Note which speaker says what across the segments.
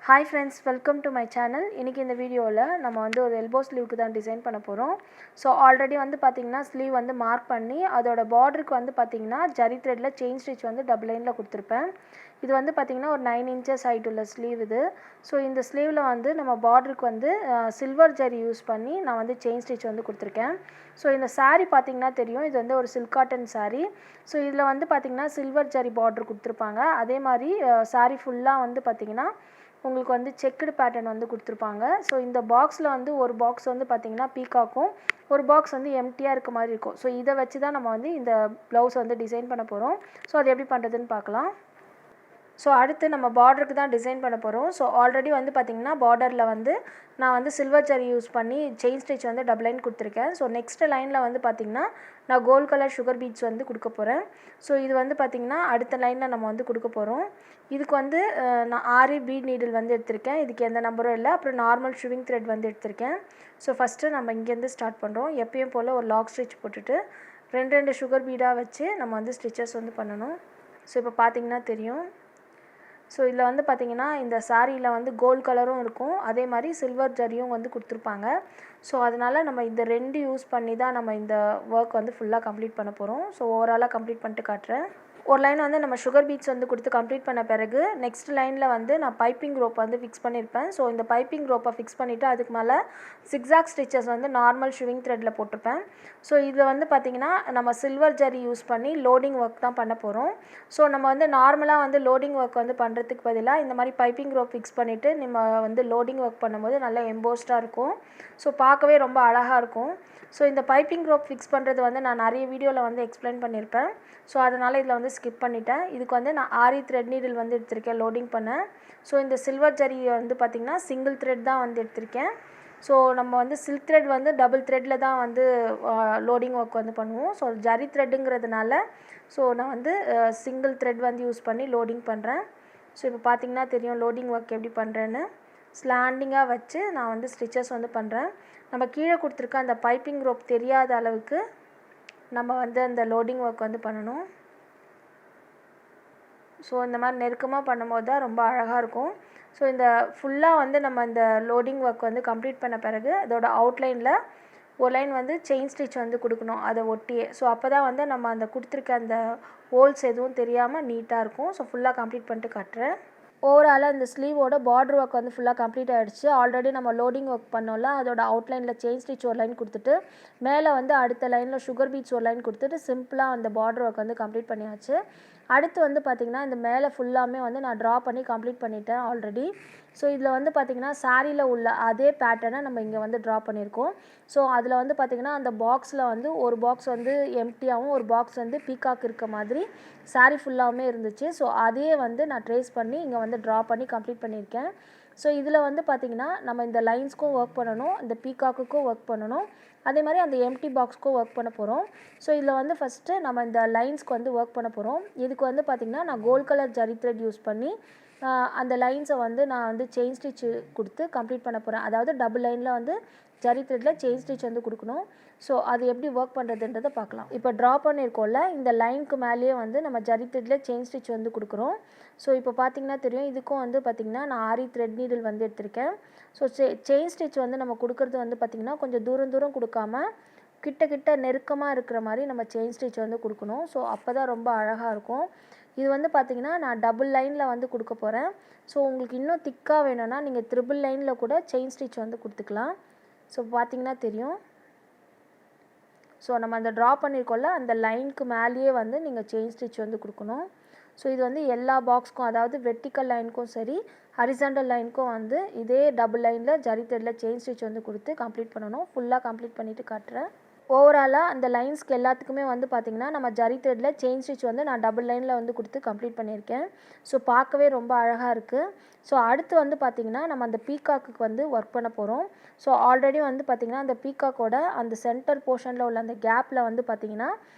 Speaker 1: Hi friends, welcome to my channel. இன்னைக்கு இந்த வீடியோல நம்ம வந்து ஒரு elbow sleeve-க்கு தான் டிசைன் பண்ண போறோம். So already வந்து பாத்தீங்கன்னா sleeve வந்து மார்க் பண்ணி அதோட border-க்கு வந்து பாத்தீங்கன்னா ஜரி thread-ல chain stitch வந்து double line-ல கொடுத்திருப்பேன். இது வந்து பாத்தீங்கன்னா ஒரு 9 inches height உள்ள sleeve இது. So இந்த sleeve-ல வந்து நம்ம border-க்கு வந்து silver ஜரி யூஸ் பண்ணி நான் வந்து chain stitch வந்து கொடுத்திருக்கேன். So இந்த saree பாத்தீங்கன்னா தெரியும். இது வந்து ஒரு silk cotton saree. So இதுல வந்து பாத்தீங்கன்னா silver ஜரி border கொடுத்திருப்பாங்க. அதே மாதிரி saree full-ஆ வந்து பாத்தீங்கன்னா உங்களுக்கு வந்து செக்குடு பேட்டர்ன் வந்து கொடுத்துருப்பாங்க. ஸோ இந்த பாக்ஸில் வந்து ஒரு பாக்ஸ் வந்து பார்த்திங்கன்னா பீகாக்கும் ஒரு பாக்ஸ் வந்து எம்டியாக இருக்க மாதிரி இருக்கும். ஸோ இதை வச்சு தான் நம்ம வந்து இந்த ப்ளவுஸ் வந்து டிசைன் பண்ண போகிறோம். ஸோ அது எப்படி பண்ணுறதுன்னு பார்க்கலாம். ஸோ அடுத்து நம்ம பார்டருக்கு தான் டிசைன் பண்ண போகிறோம். ஸோ ஆல்ரெடி வந்து பார்த்திங்கன்னா பார்டரில் வந்து நான் வந்து சில்வர் ஜரி யூஸ் பண்ணி செயின் ஸ்டிச் வந்து டபுள் லைன் கொடுத்துருக்கேன். ஸோ நெக்ஸ்ட் லைனில் வந்து பார்த்திங்கன்னா நான் கோல்ட் கலர் சுகர் பீட்ஸ் வந்து கொடுக்க போகிறேன். ஸோ இது வந்து பார்த்திங்கன்னா அடுத்த லைனில் நம்ம வந்து கொடுக்க போகிறோம். இதுக்கு வந்து நான் ஆரி பீட் நீடில் வந்து எடுத்திருக்கேன். இதுக்கு எந்த நம்பரும் இல்லை. அப்புறம் நார்மல் ஷுவிங் த்ரெட் வந்து எடுத்திருக்கேன். ஸோ ஃபஸ்ட்டு நம்ம இங்கேருந்து ஸ்டார்ட் பண்ணுறோம். எப்பயும் போல் ஒரு லாக் ஸ்டிச் போட்டுட்டு ரெண்டு சுகர் பீடாக வச்சு நம்ம வந்து ஸ்டிச்சஸ் வந்து பண்ணணும். ஸோ இப்போ பார்த்திங்கன்னா தெரியும். ஸோ இதில் வந்து பார்த்திங்கன்னா இந்த சாரியில் வந்து கோல்ட் கலரும் இருக்கும், அதே மாதிரி சில்வர் ஜரியும் வந்து கொடுத்துருப்பாங்க. ஸோ அதனால் நம்ம இந்த ரெண்டு யூஸ் பண்ணி தான் நம்ம இந்த ஒர்க் வந்து ஃபுல்லாக கம்ப்ளீட் பண்ண போகிறோம். ஸோ ஓவராலாக கம்ப்ளீட் பண்ணிட்டு காட்டுறேன். ஒரு லைன் வந்து நம்ம சுகர் பீட்ஸ் வந்து கொடுத்து கம்ப்ளீட் பண்ண பிறகு நெக்ஸ்ட் லைனில் வந்து நான் பைப்பிங் ரோப் வந்து ஃபிக்ஸ் பண்ணியிருப்பேன். ஸோ இந்த பைப்பிங் ரோப்பை ஃபிக்ஸ் பண்ணிவிட்டு அதுக்கு மேலே சிக்ஸாக் ஸ்டிச்சஸ் வந்து நார்மல் ஷுவிங் த்ரெட்டில் போட்டிருப்பேன். ஸோ இதில் வந்து பார்த்திங்கன்னா நம்ம சில்வர் ஜரி யூஸ் பண்ணி லோடிங் ஒர்க் தான் பண்ண போகிறோம். ஸோ நம்ம வந்து நார்மலாக வந்து லோடிங் ஒர்க் வந்து பண்ணுறதுக்கு பதிலாக இந்த மாதிரி பைப்பிங் ரோப் ஃபிக்ஸ் பண்ணிவிட்டு நம்ம வந்து லோடிங் ஒர்க் பண்ணும்போது நல்லா எம்போஸ்டாக இருக்கும். ஸோ பார்க்கவே ரொம்ப அழகாக இருக்கும். ஸோ இந்த பைப்பிங் ரோப் ஃபிக்ஸ் பண்ணுறது வந்து நான் நிறைய வீடியோவில் வந்து எக்ஸ்பிளைன் பண்ணியிருப்பேன். ஸோ அதனால் இதில் வந்து ஸ்கிப் பண்ணிட்டேன். இதுக்கு வந்து நான் ஆரி த்ரெட் நீடில் வந்து எடுத்திருக்கேன் லோடிங் பண்ண. ஸோ இந்த சில்வர் ஜரி வந்து பார்த்திங்கன்னா சிங்கிள் த்ரெட் தான் வந்து எடுத்திருக்கேன். ஸோ நம்ம வந்து சில்க் த்ரெட் வந்து டபுள் த்ரெட்டில் தான் வந்து லோடிங் ஒர்க் வந்து பண்ணுவோம். ஸோ ஜரி த்ரெட்டுங்கிறதுனால ஸோ நான் வந்து சிங்கிள் த்ரெட் வந்து யூஸ் பண்ணி லோடிங் பண்ணுறேன். ஸோ இப்போ பார்த்திங்கன்னா தெரியும் லோடிங் ஒர்க் எப்படி பண்ணுறேன்னு. ஸ்லாண்டிங்காக வச்சு நான் வந்து ஸ்டிச்சஸ் வந்து பண்ணுறேன். நம்ம கீழே கொடுத்துருக்க அந்த பைப்பிங் ரோப் தெரியாத அளவுக்கு நம்ம வந்து அந்த லோடிங் ஒர்க் வந்து பண்ணணும். ஸோ இந்த மாதிரி நெருக்கமாக பண்ணும்போது தான் ரொம்ப அழகாக இருக்கும். ஸோ இந்த ஃபுல்லாக வந்து நம்ம இந்த லோடிங் ஒர்க் வந்து கம்ப்ளீட் பண்ண பிறகு அதோட அவுட்லைனில் ஒரு லைன் வந்து செயின் ஸ்டிச் வந்து கொடுக்கணும் அதை ஒட்டியே. ஸோ அப்போ தான் வந்து நம்ம அந்த கொடுத்துருக்க அந்த ஹோல்ஸ் எதுவும் தெரியாமல் நீட்டாக இருக்கும். ஸோ ஃபுல்லாக கம்ப்ளீட் பண்ணிட்டு காட்டுறேன். ஓவராலாக இந்த ஸ்லீவோட பார்டர் ஒர்க் வந்து ஃபுல்லாக கம்ப்ளீட் ஆகிடுச்சு. ஆல்ரெடி நம்ம லோடிங் ஒர்க் பண்ணோம்ல, அதோட அவுட்லைனில் செயின் ஸ்டிச் ஒரு லைன் கொடுத்துட்டு மேலே வந்து அடுத்த லைனில் சுகர் பீட்ஸ் ஒரு லைன் கொடுத்துட்டு சிம்பிளாக அந்த பார்டர் ஒர்க் வந்து கம்ப்ளீட் பண்ணியாச்சு. அடுத்து வந்து பார்த்திங்கன்னா இந்த மேலே ஃபுல்லாமே வந்து நான் ட்ரா பண்ணி கம்ப்ளீட் பண்ணிட்டேன் ஆல்ரெடி. ஸோ இதில் வந்து பார்த்திங்கன்னா சாரியில் உள்ள அதே பேட்டர்னை நம்ம இங்கே வந்து ட்ரா பண்ணியிருக்கோம். ஸோ அதில் வந்து பார்த்திங்கன்னா அந்த பாக்ஸில் வந்து ஒரு பாக்ஸ் வந்து எம்டியாகவும் ஒரு பாக்ஸ் வந்து பீகாக் இருக்க மாதிரி சாரீ ஃபுல்லாகவுமே இருந்துச்சு. ஸோ அதையே வந்து நான் ட்ரேஸ் பண்ணி இங்கே வந்து ட்ரா பண்ணி கம்ப்ளீட் பண்ணியிருக்கேன். ஸோ இதில் வந்து பார்த்திங்கன்னா நம்ம இந்த லைன்ஸ்க்கும் ஒர்க் பண்ணணும், இந்த பீகாக்குக்கும் ஒர்க் பண்ணணும், அதே மாதிரி அந்த எம்டி பாக்ஸ்க்கும் ஒர்க் பண்ண போகிறோம். ஸோ இதில் வந்து ஃபஸ்ட்டு நம்ம இந்த லைன்ஸ்க்கு வந்து ஒர்க் பண்ண போகிறோம். இதுக்கு வந்து பார்த்திங்கன்னா நான் gold colour zari thread use பண்ணி அந்த லைன்ஸை வந்து நான் வந்து செயின் ஸ்டிச் கொடுத்து கம்ப்ளீட் பண்ண போகிறேன். அதாவது டபுள் லைனில் வந்து ஜரி த்ரெட்டில் செயின் ஸ்டிச் வந்து கொடுக்கணும். ஸோ அது எப்படி ஒர்க் பண்ணுறதுன்றதை பார்க்கலாம். இப்போ ட்ரா பண்ணியிருக்கோம்ல, இந்த லைனுக்கு மேலேயே வந்து நம்ம ஜரி த்ரெட்டில் செயின் ஸ்டிச் வந்து கொடுக்குறோம். ஸோ இப்போ பார்த்திங்கன்னா தெரியும், இதுக்கும் வந்து பார்த்திங்கன்னா நான் ஆரி த்ரெட் நீடில் வந்து எடுத்திருக்கேன். ஸோ செயின் ஸ்டிச் வந்து நம்ம கொடுக்குறது வந்து பார்த்திங்கன்னா கொஞ்சம் தூரம் கொடுக்காம கிட்ட நெருக்கமாக இருக்கிற மாதிரி நம்ம செயின் ஸ்டிச் வந்து கொடுக்கணும். ஸோ அப்போ தான் ரொம்ப அழகாக இருக்கும். இது வந்து பார்த்திங்கன்னா நான் டபுள் லைனில் வந்து கொடுக்க போகிறேன். ஸோ உங்களுக்கு இன்னும் திக்காக வேணும்னா நீங்கள் ட்ரிபிள் லைனில் கூட செயின் ஸ்டிச் வந்து கொடுத்துக்கலாம். ஸோ பார்த்திங்கன்னா தெரியும். ஸோ நம்ம அந்த ட்ரா பண்ணியிருக்கோம்ல, அந்த லைனுக்கு மேலேயே வந்து நீங்கள் செயின் ஸ்டிச் வந்து கொடுக்கணும். ஸோ இது வந்து எல்லா பாக்ஸ்க்கும், அதாவது வெர்டிக்கல் லைனுக்கும் சரி ஹரிசாண்டல் லைனுக்கும் வந்து இதே டபுள் லைனில் ஜரி த்ரெட்டில் செயின் ஸ்டிச் வந்து கொடுத்து கம்ப்ளீட் பண்ணணும். ஃபுல்லாக கம்ப்ளீட் பண்ணிவிட்டு காட்டுறேன். ஓவராலாக அந்த லைன்ஸ்க்கு எல்லாத்துக்குமே வந்து பார்த்திங்கன்னா நம்ம ஜரி த்ரெட்டில் செயின் ஸ்டிச் வந்து நான் டபுள் லைனில் வந்து கொடுத்து கம்ப்ளீட் பண்ணியிருக்கேன். ஸோ பார்க்கவே ரொம்ப அழகாக இருக்குது. ஸோ அடுத்து வந்து பார்த்திங்கன்னா நம்ம அந்த பீகாக்குக்கு வந்து ஒர்க் பண்ண போகிறோம். ஸோ ஆல்ரெடி வந்து பார்த்திங்கன்னா அந்த பீகாக்கோட அந்த சென்டர் போர்ஷனில் உள்ள அந்த கேப்பில் வந்து பார்த்திங்கன்னா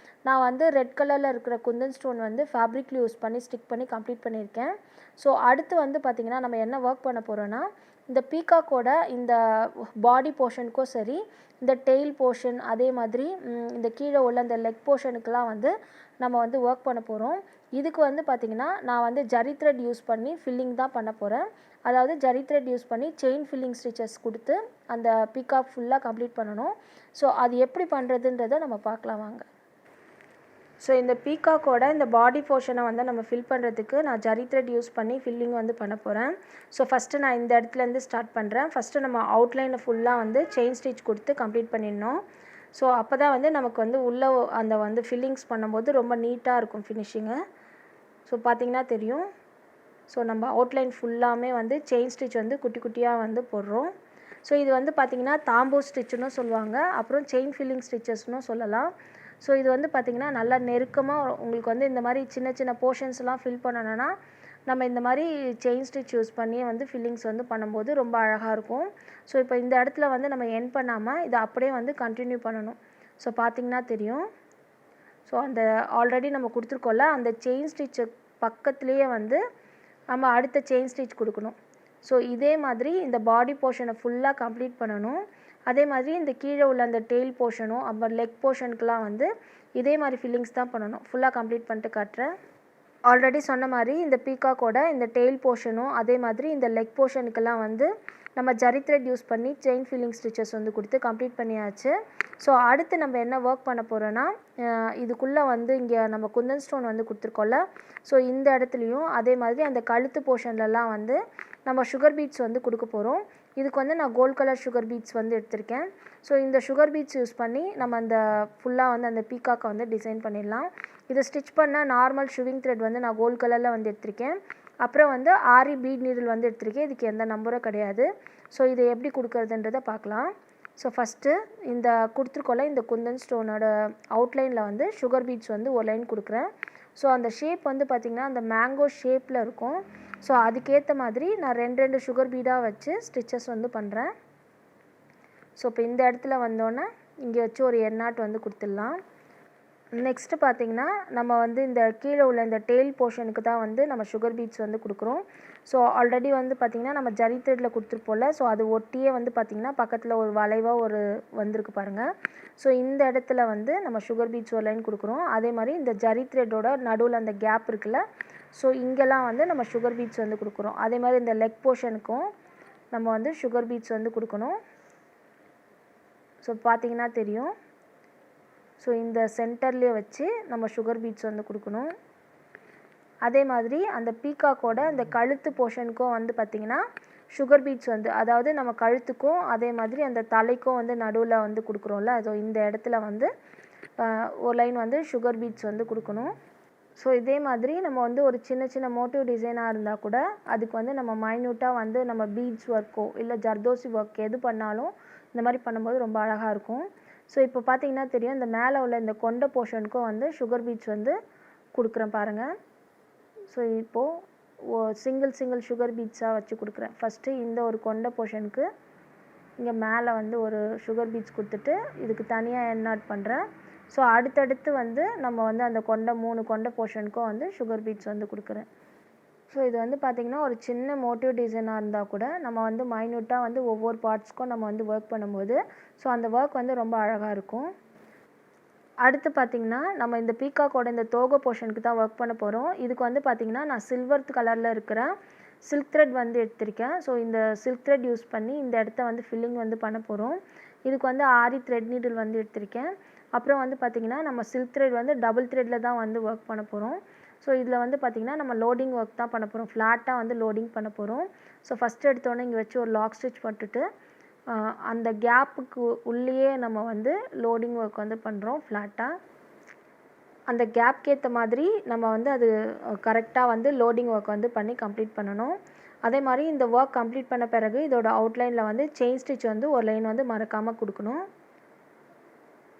Speaker 1: நான் வந்து ரெட் கலரில் இருக்கிற குந்தன் ஸ்டோன் வந்து ஃபேப்ரிக்கில் யூஸ் பண்ணி ஸ்டிக் பண்ணி கம்ப்ளீட் பண்ணியிருக்கேன். ஸோ அடுத்து வந்து பார்த்திங்கன்னா நம்ம என்ன ஒர்க் பண்ண போகிறோன்னா இந்த பீகாக்கோட இந்த பாடி போர்ஷனுக்கும் சரி இந்த டெயில் போர்ஷன் அதே மாதிரி இந்த கீழே உள்ள இந்த லெக் போர்ஷனுக்கெலாம் வந்து நம்ம வந்து ஒர்க் பண்ண போகிறோம். இதுக்கு வந்து பார்த்திங்கன்னா நான் வந்து ஜரி த்ரெட் யூஸ் பண்ணி ஃபில்லிங் தான் பண்ண போகிறேன். அதாவது ஜரி த்ரெட் யூஸ் பண்ணி செயின் ஃபில்லிங் ஸ்டிச்சஸ் கொடுத்து அந்த பீகாக் ஃபுல்லாக கம்ப்ளீட் பண்ணணும். ஸோ அது எப்படி பண்ணுறதுன்றதை நம்ம பார்க்கலாம் வாங்க. ஸோ இந்த பீகாக்கோட இந்த பாடி போர்ஷனை வந்து நம்ம ஃபில் பண்ணுறதுக்கு நான் ஜரி த்ரெட் யூஸ் பண்ணி ஃபில்லிங் வந்து பண்ண போகிறேன். ஸோ ஃபஸ்ட்டு நான் இந்த இடத்துலேருந்து ஸ்டார்ட் பண்ணுறேன். ஃபஸ்ட்டு நம்ம அவுட்லைனை ஃபுல்லாக வந்து செயின் ஸ்டிச் கொடுத்து கம்ப்ளீட் பண்ணிடணும். ஸோ அப்போ தான் வந்து நமக்கு வந்து உள்ளே அந்த வந்து ஃபில்லிங்ஸ் பண்ணும்போது ரொம்ப நீட்டாக இருக்கும் ஃபினிஷிங்கு. ஸோ பார்த்திங்கன்னா தெரியும். ஸோ நம்ம அவுட்லைன் ஃபுல்லாமே வந்து செயின் ஸ்டிச் வந்து குட்டி குட்டியாக வந்து போடுறோம். ஸோ இது வந்து பார்த்திங்கன்னா தாம்பூ ஸ்டிச்சுன்னு சொல்லுவாங்க, அப்புறம் செயின் ஃபில்லிங் ஸ்டிச்சஸ்னும் சொல்லலாம். ஸோ இது வந்து பார்த்திங்கன்னா நல்லா நெருக்கமாக உங்களுக்கு வந்து இந்த மாதிரி சின்ன சின்ன போர்ஷன்ஸ்லாம் ஃபில் பண்ணணுன்னா நம்ம இந்த மாதிரி செயின் ஸ்டிச் யூஸ் பண்ணி வந்து ஃபில்லிங்ஸ் வந்து பண்ணும்போது ரொம்ப அழகாக இருக்கும். ஸோ இப்போ இந்த இடத்துல வந்து நம்ம எண்ட் பண்ணாமல் இதை அப்படியே வந்து கண்டினியூ பண்ணணும். ஸோ பார்த்திங்கன்னா தெரியும். ஸோ அந்த ஆல்ரெடி நம்ம கொடுத்துருக்கோம்ல அந்த செயின் ஸ்டிச்சு பக்கத்துலேயே வந்து நம்ம அடுத்த செயின் ஸ்டிச் கொடுக்கணும். ஸோ இதே மாதிரி இந்த பாடி போர்ஷனை ஃபுல்லாக கம்ப்ளீட் பண்ணணும். அதே மாதிரி இந்த கீழே உள்ள அந்த டெயில் போர்ஷனும் அப்புறம் லெக் போர்ஷனுக்குலாம் வந்து இதே மாதிரி ஃபில்லிங்ஸ் தான் பண்ணணும். ஃபுல்லாக கம்ப்ளீட் பண்ணிட்டு காட்டுறேன். ஆல்ரெடி சொன்ன மாதிரி இந்த பீகாக்கோட இந்த டெயில் போர்ஷனும் அதே மாதிரி இந்த லெக் போர்ஷனுக்கெல்லாம் வந்து நம்ம ஜரி த்ரெட் யூஸ் பண்ணி செயின் ஃபில்லிங் ஸ்டிச்சஸ் வந்து கொடுத்து கம்ப்ளீட் பண்ணியாச்சு. ஸோ அடுத்து நம்ம என்ன ஒர்க் பண்ண போகிறோன்னா இதுக்குள்ளே வந்து இங்கே நம்ம குந்தன் ஸ்டோன் வந்து கொடுத்துருக்கோம்ல, ஸோ இந்த இடத்துலையும் அதே மாதிரி அந்த கழுத்து போர்ஷன்லலாம் வந்து நம்ம சுகர் பீட்ஸ் வந்து கொடுக்க போகிறோம். இதுக்கு வந்து நான் கோல்ட் கலர் சுகர் பீட்ஸ் வந்து எடுத்திருக்கேன். ஸோ இந்த சுகர் பீட்ஸ் யூஸ் பண்ணி நம்ம அந்த ஃபுல்லாக வந்து அந்த பீகாக்கை வந்து டிசைன் பண்ணிடலாம். இதை ஸ்டிச் பண்ண நார்மல் ஷுவிங் த்ரெட் வந்து நான் கோல்ட் கலரில் வந்து எடுத்திருக்கேன். அப்புறம் வந்து ஆரி பீட் நீடில் வந்து எடுத்திருக்கேன். இதுக்கு எந்த நம்பரும் கிடையாது. ஸோ இதை எப்படி கொடுக்குறதுன்றதை பார்க்கலாம். ஸோ ஃபஸ்ட்டு இந்த கொடுத்துருக்கோம்ல இந்த குந்தன் ஸ்டோனோட அவுட்லைனில் வந்து சுகர் பீட்ஸ் வந்து ஒரு லைன் கொடுக்குறேன். ஸோ அந்த ஷேப் வந்து பார்த்திங்கன்னா அந்த மேங்கோ ஷேப்பில் இருக்கும். ஸோ அதுக்கேற்ற மாதிரி நான் ரெண்டு சுகர் பீடாக வச்சு ஸ்டிச்சஸ் வந்து பண்ணுறேன். ஸோ இப்போ இந்த இடத்துல வந்தோன்னே இங்கே வச்சு ஒரு எண்ணாட் வந்து கொடுத்துடலாம். நெக்ஸ்ட்டு பார்த்திங்கன்னா நம்ம வந்து இந்த கீழே உள்ள இந்த டெயில் போர்ஷனுக்கு தான் வந்து நம்ம சுகர் பீட்ஸ் வந்து கொடுக்குறோம். ஸோ ஆல்ரெடி வந்து பார்த்திங்கன்னா நம்ம ஜரி த்ரெட்டில் கொடுத்துருப்போம்ல, ஸோ அது ஒட்டியே வந்து பார்த்திங்கன்னா பக்கத்தில் ஒரு வளைவாக ஒரு வந்திருக்கு பாருங்கள். ஸோ இந்த இடத்துல வந்து நம்ம சுகர் பீட்ஸ் ஒரு லைன் கொடுக்குறோம். அதே மாதிரி இந்த ஜரி த்ரெட்டோட நடுவில் அந்த கேப் இருக்குல்ல, ஸோ இங்கெல்லாம் வந்து நம்ம சுகர் பீட்ஸ் வந்து கொடுக்குறோம். அதே மாதிரி இந்த லெக் போர்ஷனுக்கும் நம்ம வந்து சுகர் பீட்ஸ் வந்து கொடுக்கணும். ஸோ பார்த்திங்கன்னா தெரியும். ஸோ இந்த சென்டர்லேயே வச்சு நம்ம சுகர் பீட்ஸ் வந்து கொடுக்கணும். அதே மாதிரி அந்த பீகாக்கோட அந்த கழுத்து போர்ஷனுக்கும் வந்து பார்த்திங்கன்னா சுகர் பீட்ஸ் வந்து அதாவது நம்ம கழுத்துக்கும் அதே மாதிரி அந்த தலைக்கும் வந்து நடுவில் வந்து கொடுக்குறோம்ல, ஸோ இந்த இடத்துல வந்து ஒரு லைன் வந்து சுகர் பீட்ஸ் வந்து கொடுக்கணும். ஸோ இதே மாதிரி நம்ம வந்து ஒரு சின்ன சின்ன மோட்டிவ் டிசைனாக இருந்தால் கூட அதுக்கு வந்து நம்ம மைன்யூட்டாக வந்து நம்ம பீட்ஸ் ஒர்க்கோ இல்லை ஜர்தோசி ஒர்க் எது பண்ணாலும் இந்த மாதிரி பண்ணும்போது ரொம்ப அழகாக இருக்கும். ஸோ இப்போ பார்த்திங்கன்னா தெரியும் இந்த மேலே உள்ள இந்த கொண்ட போர்ஷனுக்கும் வந்து சுகர் பீட்ஸ் வந்து கொடுக்குறேன் பாருங்கள். ஸோ இப்போது சிங்கிள் சுகர் பீட்ஸாக வச்சு கொடுக்குறேன். ஃபஸ்ட்டு இந்த ஒரு கொண்ட போர்ஷனுக்கு இங்கே மேலே வந்து ஒரு சுகர் பீட்ஸ் கொடுத்துட்டு இதுக்கு தனியாக எண்ணாட் பண்ணுறேன். ஸோ அடுத்தடுத்து வந்து நம்ம வந்து அந்த 3 கொண்ட போர்ஷனுக்கும் வந்து சுகர் பீட்ஸ் வந்து கொடுக்குறேன். ஸோ இது வந்து பார்த்திங்கன்னா ஒரு சின்ன மோட்டிவ் டிசைனாக இருந்தால் கூட நம்ம வந்து மைன்யூட்டாக வந்து ஒவ்வொரு பார்ட்ஸ்க்கும் நம்ம வந்து ஒர்க் பண்ணும்போது ஸோ அந்த ஒர்க் வந்து ரொம்ப அழகாக இருக்கும். அடுத்து பார்த்திங்கன்னா நம்ம இந்த பீகாக்கோட இந்த தோகை போர்ஷனுக்கு தான் ஒர்க் பண்ண போகிறோம். இதுக்கு வந்து பார்த்திங்கன்னா நான் சில்வர் கலரில் இருக்கிற சில்க் த்ரெட் வந்து எடுத்திருக்கேன். ஸோ இந்த சில்க் த்ரெட் யூஸ் பண்ணி இந்த இடத்த வந்து ஃபில்லிங் வந்து பண்ண போகிறோம். இதுக்கு வந்து ஆரி த்ரெட் நீடில் வந்து எடுத்திருக்கேன். அப்புறம் வந்து பார்த்திங்கன்னா நம்ம சில்க் த்ரெட் வந்து டபுள் த்ரெட்டில் தான் வந்து ஒர்க் பண்ண போகிறோம். ஸோ இதில் வந்து பார்த்திங்கன்னா நம்ம லோடிங் ஒர்க் தான் பண்ண போகிறோம். ஃப்ளாட்டாக வந்து லோடிங் பண்ண போகிறோம். ஸோ ஃபஸ்ட்டு எடுத்தோன்னே இங்கே வச்சு ஒரு லாக் ஸ்டிச் போட்டுட்டு அந்த கேப்புக்கு உள்ளேயே நம்ம வந்து லோடிங் ஒர்க் வந்து பண்ணுறோம் ஃப்ளாட்டாக. அந்த கேப்க்கு ஏற்ற மாதிரி நம்ம வந்து அது கரெக்டாக வந்து லோடிங் ஒர்க் வந்து பண்ணி கம்ப்ளீட் பண்ணணும். அதே மாதிரி இந்த ஒர்க் கம்ப்ளீட் பண்ண பிறகு இதோட அவுட்லைனில் வந்து செயின் ஸ்டிச் வந்து ஒரு லைன் வந்து மறக்காமல் கொடுக்கணும்.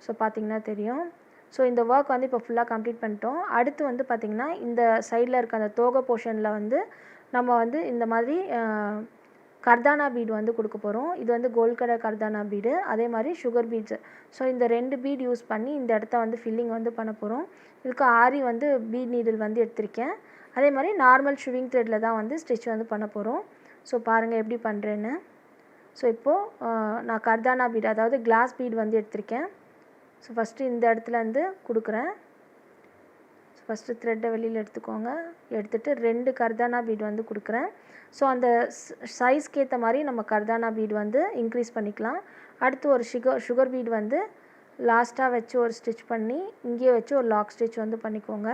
Speaker 1: ஸோ பார்த்திங்கன்னா தெரியும். ஸோ இந்த ஒர்க் வந்து இப்போ ஃபுல்லாக கம்ப்ளீட் பண்ணிட்டோம். அடுத்து வந்து பார்த்திங்கன்னா இந்த சைடில் இருக்க அந்த தோகை போர்ஷனில் வந்து நம்ம வந்து இந்த மாதிரி கர்தானா பீடு வந்து கொடுக்க போகிறோம். இது வந்து கோல்ட் கலர் கர்தானா பீடு, அதே மாதிரி சுகர் பீட்ஸு. ஸோ இந்த 2 பீட் யூஸ் பண்ணி இந்த இடத்த வந்து ஃபில்லிங் வந்து பண்ண போகிறோம். இதுக்கு ஆரி வந்து பீட் நீடில் வந்து எடுத்திருக்கேன். அதே மாதிரி நார்மல் ஷுவிங் த்ரெட்டில் தான் வந்து ஸ்டிச் வந்து பண்ண போகிறோம். ஸோ பாருங்கள் எப்படி பண்ணுறேன்னு. ஸோ இப்போது நான் கர்தானா பீடு அதாவது கிளாஸ் பீடு வந்து எடுத்திருக்கேன். ஸோ ஃபஸ்ட்டு இந்த இடத்துலேருந்து கொடுக்குறேன். ஃபஸ்ட்டு த்ரெட்டை வெளியில் எடுத்துக்கோங்க. எடுத்துகிட்டு 2 கர்தானா பீட் வந்து கொடுக்குறேன். ஸோ அந்த சைஸ்க்கு ஏற்ற மாதிரி நம்ம கர்தானா பீட் வந்து இன்க்ரீஸ் பண்ணிக்கலாம். அடுத்து ஒரு சுகர் பீட் வந்து லாஸ்ட்டாக வச்சு ஒரு ஸ்டிச் பண்ணி இங்கேயே வச்சு ஒரு லாக் ஸ்டிச் வந்து பண்ணிக்கோங்க.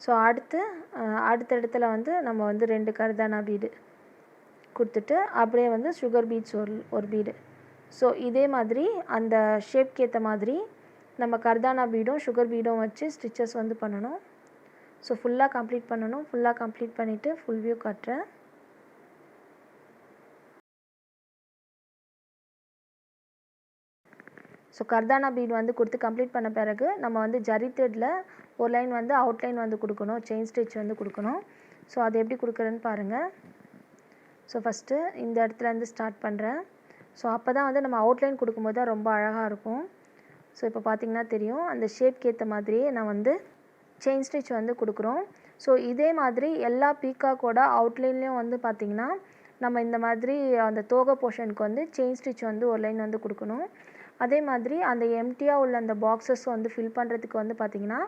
Speaker 1: ஸோ அடுத்த இடத்துல வந்து நம்ம வந்து 2 கர்தானா பீடு கொடுத்துட்டு அப்படியே வந்து சுகர் பீட்ஸ் ஒரு பீடு. ஸோ இதே மாதிரி அந்த ஷேப்க்கு ஏற்ற மாதிரி நம்ம கர்தானா பீடும் சுகர் பீடும் வச்சு ஸ்டிச்சஸ் வந்து பண்ணணும். ஸோ ஃபுல்லாக கம்ப்ளீட் பண்ணணும். ஃபுல்லாக கம்ப்ளீட் பண்ணிவிட்டு ஃபுல் வியூ காட்டுறேன். ஸோ கர்தானா பீட் வந்து கொடுத்து கம்ப்ளீட் பண்ண பிறகு நம்ம வந்து ஜரி த்ரெட்டில் ஒரு லைன் வந்து அவுட்லைன் வந்து கொடுக்கணும். செயின் ஸ்டிச் வந்து கொடுக்கணும். ஸோ அது எப்படி கொடுக்குறேன்னு பாருங்கள். ஸோ ஃபஸ்ட்டு இந்த இடத்துலேருந்து ஸ்டார்ட் பண்ணுறேன். ஸோ அப்போ தான் வந்து நம்ம அவுட்லைன் கொடுக்கும்போது தான் ரொம்ப அழகாக இருக்கும். ஸோ இப்போ பார்த்திங்கன்னா தெரியும், அந்த ஷேப்க்கு ஏற்ற மாதிரியே நான் வந்து செயின் ஸ்டிச் வந்து கொடுக்குறோம். ஸோ இதே மாதிரி எல்லா பீக்காக்கோட அவுட்லைன்லேயும் வந்து பார்த்திங்கன்னா நம்ம இந்த மாதிரி அந்த தோகை போர்ஷனுக்கு வந்து செயின் ஸ்டிச் வந்து ஒரு லைன் வந்து கொடுக்கணும். அதே மாதிரி அந்த எம்டியாக உள்ள அந்த பாக்ஸஸ் வந்து ஃபில் பண்ணுறதுக்கு வந்து பார்த்திங்கன்னா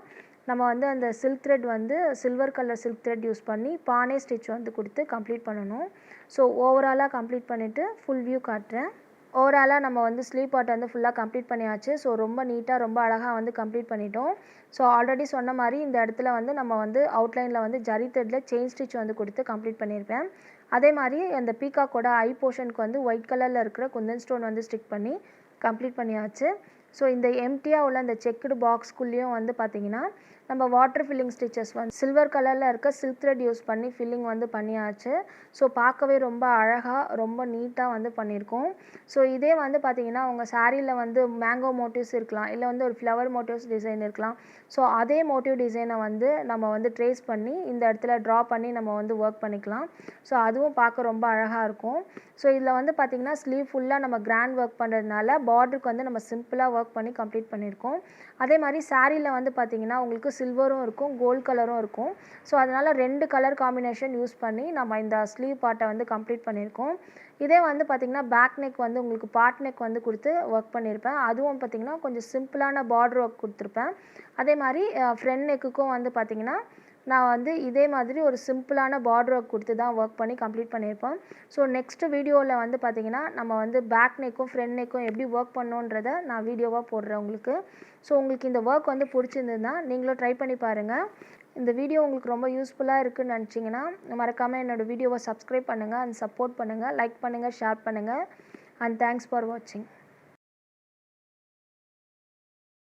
Speaker 1: நம்ம வந்து அந்த சில்க் த்ரெட் வந்து silver colour silk thread use பண்ணி பானை ஸ்டிச் வந்து கொடுத்து கம்ப்ளீட் பண்ணணும். ஸோ ஓவராலாக கம்ப்ளீட் பண்ணிவிட்டு ஃபுல் வியூ காட்டுறேன். ஓவராலாக நம்ம வந்து ஸ்லீவ் பார்ட் வந்து ஃபுல்லாக கம்ப்ளீட் பண்ணியாச்சு. ஸோ ரொம்ப நீட்டாக ரொம்ப அழகாக வந்து கம்ப்ளீட் பண்ணிட்டோம். ஸோ ஆல்ரெடி சொன்ன மாதிரி இந்த இடத்துல வந்து நம்ம வந்து அவுட்லைனில் வந்து ஜரி த்ரெட்டில் செயின் ஸ்டிச் வந்து கொடுத்து கம்ப்ளீட் பண்ணியிருப்பேன். அதே மாதிரி அந்த பீகாக்கோட ஐ போர்ஷனுக்கு வந்து ஒயிட் கலரில் இருக்கிற குந்தன் ஸ்டோன் வந்து ஸ்டிக் பண்ணி கம்ப்ளீட் பண்ணியாச்சு. ஸோ இந்த எம்டியாக உள்ள அந்த செக்குடு பாக்ஸ்குள்ளேயும் வந்து பார்த்திங்கன்னா நம்ம வாட்டர் ஃபில்லிங் ஸ்டிச்சஸ் வந்து சில்வர் கலரில் இருக்க சில்க் த்ரெட் யூஸ் பண்ணி ஃபில்லிங் வந்து பண்ணியாச்சு. ஸோ பார்க்கவே ரொம்ப அழகாக ரொம்ப நீட்டாக வந்து பண்ணியிருக்கோம். ஸோ இதே வந்து பார்த்திங்கன்னா உங்கள் சாரியில் வந்து மேங்கோ மோட்டிவ்ஸ் இருக்கலாம், இல்லை வந்து ஒரு ஃப்ளவர் மோட்டிவ்ஸ் டிசைன் இருக்கலாம். ஸோ அதே மோட்டிவ் டிசைனை வந்து நம்ம வந்து ட்ரேஸ் பண்ணி இந்த இடத்துல ட்ரா பண்ணி நம்ம வந்து ஒர்க் பண்ணிக்கலாம். ஸோ அதுவும் பார்க்க ரொம்ப அழகாக இருக்கும். ஸோ இதில் வந்து பார்த்திங்கன்னா ஸ்லீவ் ஃபுல்லாக நம்ம கிராண்ட் ஒர்க் பண்ணுறதுனால பார்டருக்கு வந்து நம்ம சிம்பிளாக ஒர்க் பண்ணி கம்ப்ளீட் பண்ணியிருக்கோம். அதே மாதிரி சாரியில் வந்து பார்த்திங்கன்னா உங்களுக்கு சில்வரும் இருக்கும், கோல்ட் கலரும் இருக்கும். ஸோ அதனால் 2 கலர் காம்பினேஷன் யூஸ் பண்ணி நம்ம இந்த ஸ்லீவ் பார்ட்டை வந்து கம்ப்ளீட் பண்ணியிருக்கோம். இதே வந்து பார்த்திங்கன்னா பேக் நெக் வந்து உங்களுக்கு பார்ட் நெக் வந்து கொடுத்து ஒர்க் பண்ணியிருப்பேன். அதுவும் பார்த்திங்கன்னா கொஞ்சம் சிம்பிளான பார்டர் ஒர்க் கொடுத்துருப்பேன். அதே மாதிரி ஃப்ரண்ட் நெக்குக்கும் வந்து பார்த்திங்கன்னா நான் வந்து இதே மாதிரி ஒரு சிம்பிளான பார்டர் ஒர்க் கொடுத்து தான் ஒர்க் பண்ணி கம்ப்ளீட் பண்ணியிருப்போம். ஸோ நெக்ஸ்ட்டு வீடியோவில் வந்து பார்த்திங்கன்னா நம்ம வந்து பேக் நெக்கும் ஃப்ரண்ட் நெக்கும் எப்படி ஒர்க் பண்ணோன்றதை நான் வீடியோவாக போடுறேன் உங்களுக்கு. ஸோ உங்களுக்கு இந்த ஒர்க் வந்து பிடிச்சிருந்ததுன்னா நீங்களும் ட்ரை பண்ணி பாருங்கள். இந்த வீடியோ உங்களுக்கு ரொம்ப யூஸ்ஃபுல்லாக இருக்குதுன்னு நினச்சிங்கன்னா மறக்காமல் என்னோடய வீடியோவை சப்ஸ்கிரைப் பண்ணுங்கள் அண்ட் சப்போர்ட் பண்ணுங்கள், லைக் பண்ணுங்கள், ஷேர் பண்ணுங்கள். அண்ட் தேங்க்ஸ் ஃபார் வாட்சிங்.